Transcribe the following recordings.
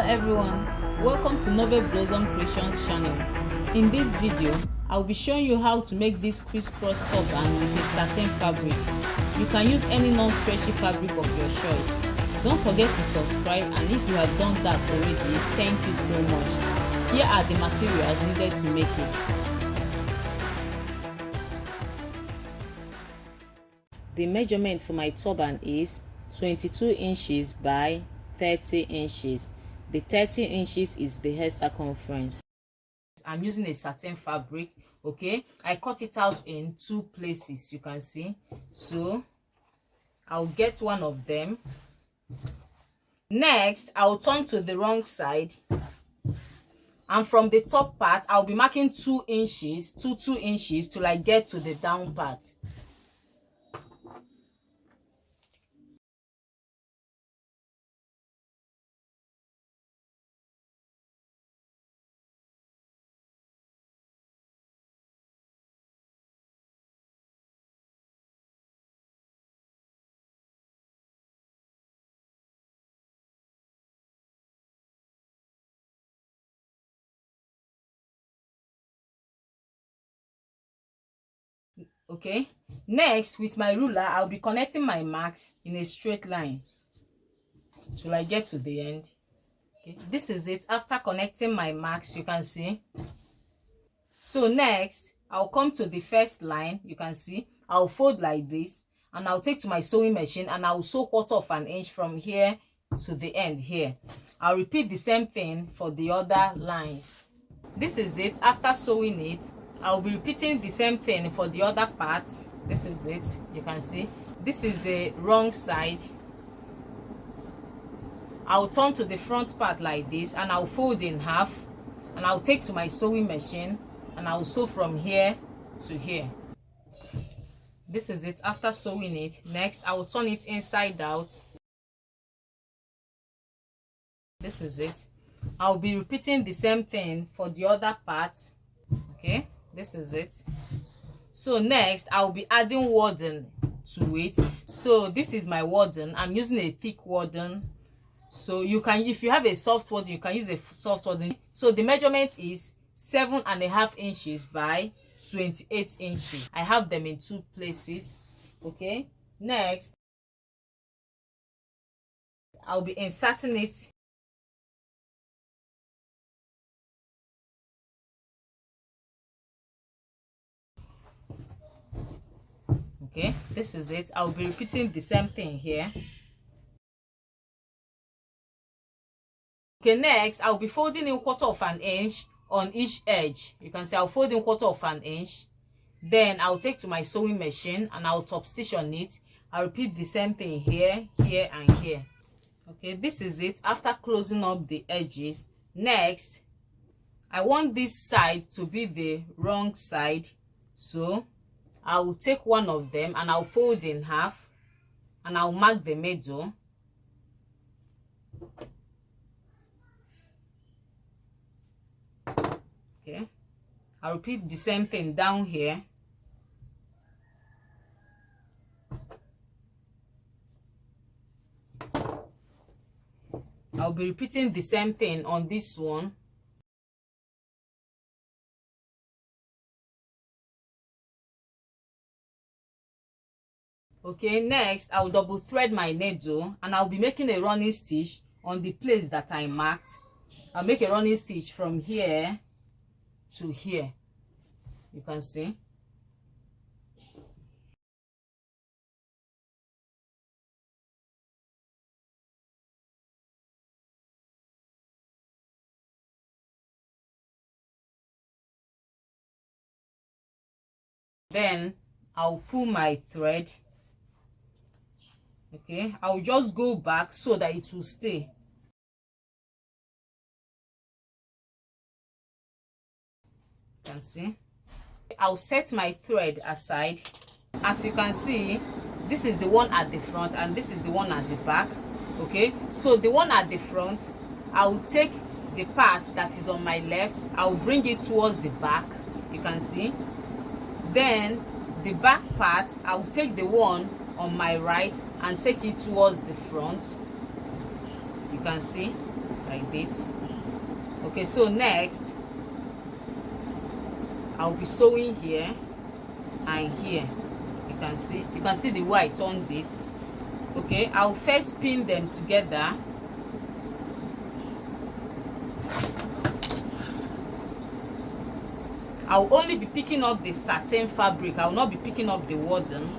everyone, welcome to Novel Blossom Creations channel. In this video, I'll be showing you how to make this crisscross turban with a satin fabric. You can use any non-stretchy fabric of your choice. Don't forget to subscribe, and if you have done that already, thank you so much. Here are the materials needed to make it. The measurement for my turban is 22 inches by 30 inches. The 30 inches is the hair circumference. I'm using a satin fabric. Okay, I cut it out in two places, you can see. So I'll get one of them. Next, I'll turn to the wrong side, and from the top part I'll be marking 2 inches till I get to the down part. Okay, next with my ruler I'll be connecting my marks in a straight line till I get to the end. Okay, this is it after connecting my marks, you can see. So next I'll come to the first line, you can see. I'll fold like this, and I'll take to my sewing machine and I'll sew 1/4 inch from here to the end here. I'll repeat the same thing for the other lines. This is it after sewing it. I'll be repeating the same thing for the other part. This is it, you can see. This is the wrong side. I'll turn to the front part like this, and I'll fold in half, and I'll take to my sewing machine and I'll sew from here to here. This is it after sewing it. Next, I will turn it inside out. This is it. I'll be repeating the same thing for the other part. Okay, this is it. So next I'll be adding warden to it. So this is my warden. I'm using a thick warden. So you can, if you have a soft warden, you can use a soft warden. So the measurement is 7.5 inches by 28 inches. I have them in two places. Okay, next I'll be inserting it. Okay, this is it. I'll be repeating the same thing here. Okay, next I'll be folding in 1/4 inch on each edge. You can see I'll fold in 1/4 inch. Then I'll take to my sewing machine and I'll top stitch on it. I'll repeat the same thing here, here, and here. Okay, this is it after closing up the edges. Next, I want this side to be the wrong side, so I will take one of them and I'll fold in half, and I'll mark the middle. Okay, I'll repeat the same thing down here. I'll be repeating the same thing on this one. Okay, next I'll double thread my needle and I'll be making a running stitch on the place that I marked. I'll make a running stitch from here to here, you can see. Then I'll pull my thread. Okay, I'll just go back so that it will stay. You can see. I'll set my thread aside. As you can see, this is the one at the front and this is the one at the back. Okay, so the one at the front, I'll take the part that is on my left, I'll bring it towards the back, you can see. Then the back part, I'll take the one on my right and take it towards the front, you can see. like this. Okay, so next I'll be sewing here and here. You can see the way I turned it. Okay, I'll first pin them together. I'll only be picking up the satin fabric. I will not be picking up the warden.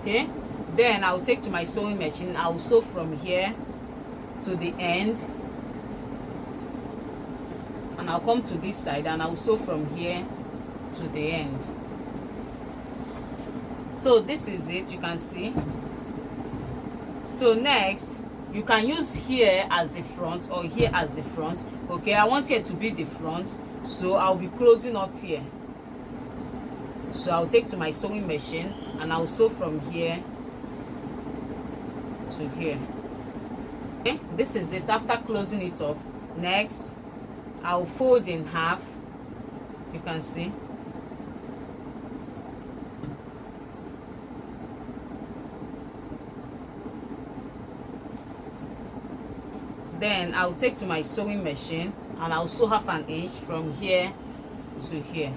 Okay, then I'll take to my sewing machine. I'll sew from here to the end, and I'll come to this side and I'll sew from here to the end. So this is it, you can see. So next, you can use here as the front or here as the front. Okay, I want here to be the front, so I'll be closing up here. So I'll take to my sewing machine and I'll sew from here to here. Okay, this is it after closing it up. Next, I'll fold in half. You can see. Then I'll take to my sewing machine and I'll sew 1/2 inch from here to here.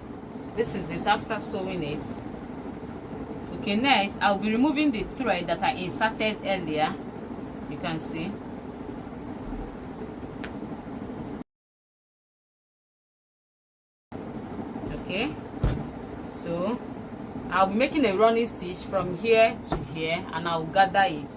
This is it after sewing it. Okay, next I'll be removing the thread that I inserted earlier. You can see. Okay, so I'll be making a running stitch from here to here and I'll gather it.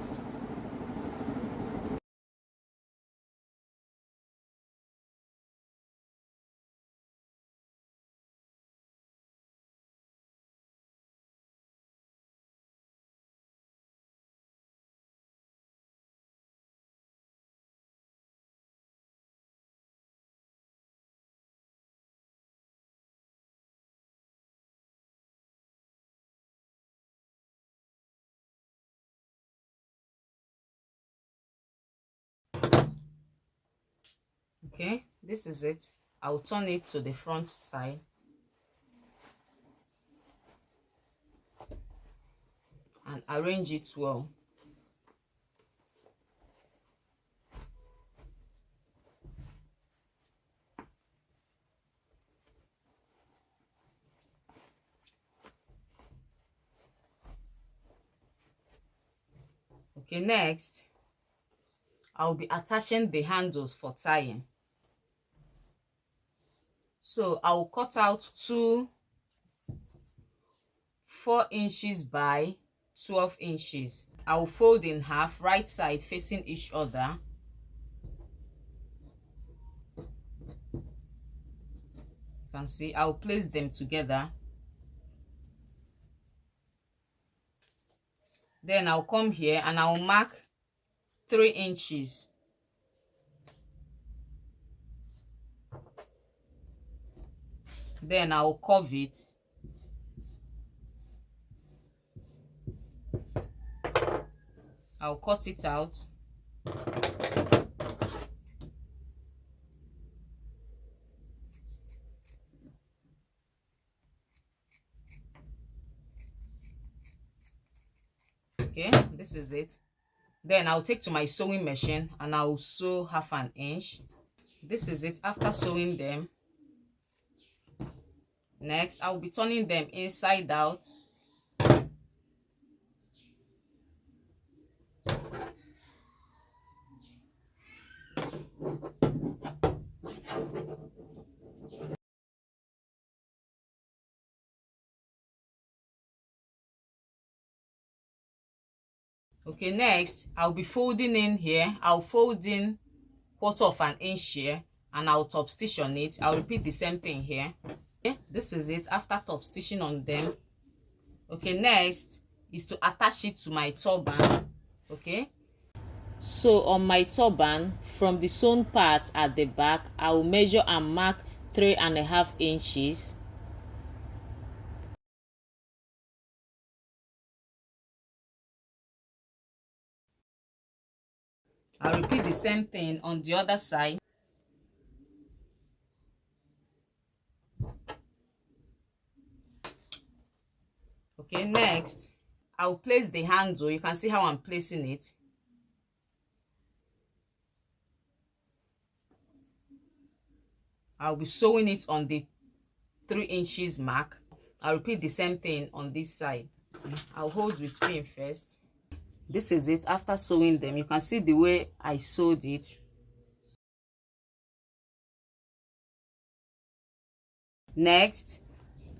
Okay, this is it. I'll turn it to the front side and arrange it well. Okay, next I'll be attaching the handles for tying. So I'll cut out two 4 inches by 12 inches. I'll fold in half, right side facing each other. You can see I'll place them together. Then I'll come here and I'll mark 3 inches. Then I'll curve it. I'll cut it out. Okay, this is it. Then I'll take to my sewing machine and I'll sew 1/2 inch. This is it after sewing them. Next, I'll be turning them inside out. Okay, next I'll be folding in here. I'll fold in 1/4 inch here and I'll top stitch on it. I'll repeat the same thing here. Okay, this is it after top stitching on them. Okay, next is to attach it to my turban. Okay, so on my turban, from the sewn part at the back, I will measure and mark 3.5 inches. I'll repeat the same thing on the other side. Okay, next I'll place the handle. You can see how I'm placing it. I'll be sewing it on the 3 inches mark. I'll repeat the same thing on this side. I'll hold with pin first. This is it after sewing them. You can see the way I sewed it. Next,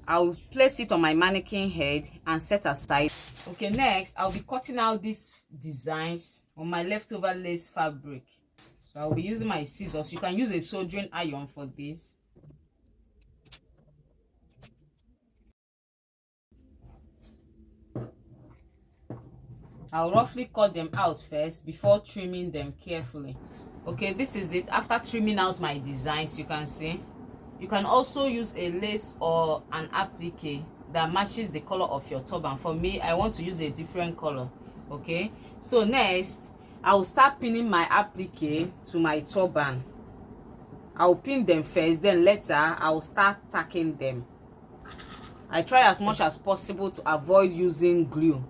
I'll place it on my mannequin head and set aside. Okay, next I'll be cutting out these designs on my leftover lace fabric. So I'll be using my scissors. You can use a soldering iron for this. I'll roughly cut them out first before trimming them carefully. Okay, this is it after trimming out my designs. You can see you can also use a lace or an applique that matches the color of your turban. For me, I want to use a different color. Okay, so next I'll start pinning my applique to my turban. I'll pin them first, then later I'll start tacking them. I try as much as possible to avoid using glue.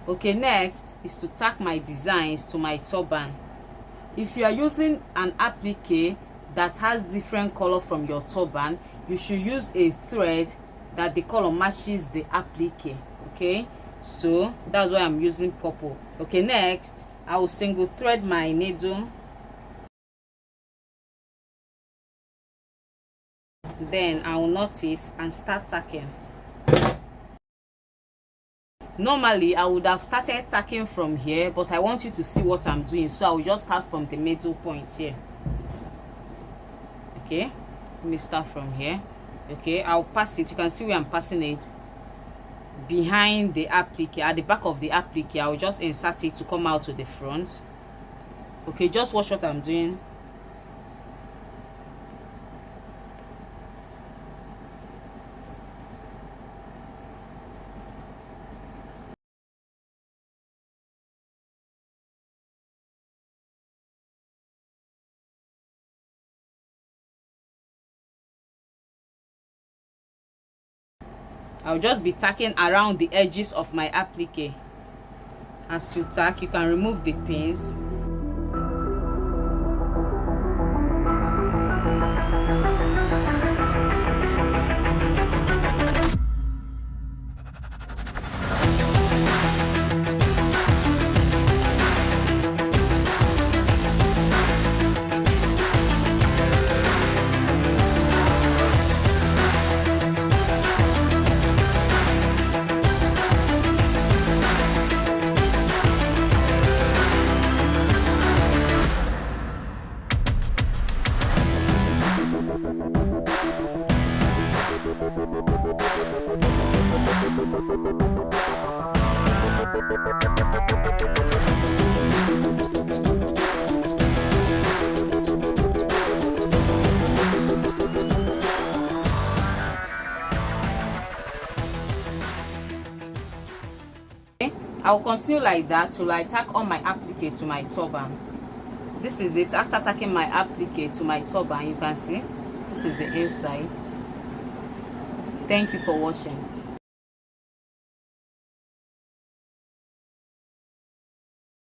Okay, next is to tack my designs to my turban. If you are using an applique that has different color from your turban, you should use a thread that the color matches the applique. Okay, so that's why I'm using purple. Okay, next I will single thread my needle, then I will knot it and start tacking. Normally I would have started tacking from here, but I want you to see what I'm doing, so I will just start from the middle point here. Okay, let me start from here. Okay, I'll pass it. You can see where I'm passing it behind the applique, at the back of the applique. I'll just insert it to come out to the front. Okay, just watch what I'm doing. I'll just be tacking around the edges of my applique. As you tack, you can remove the pins. I'll continue like that till I tack on my applique to my turban. This is it after tacking my applique to my turban. You can see this is the inside. Thank you for watching.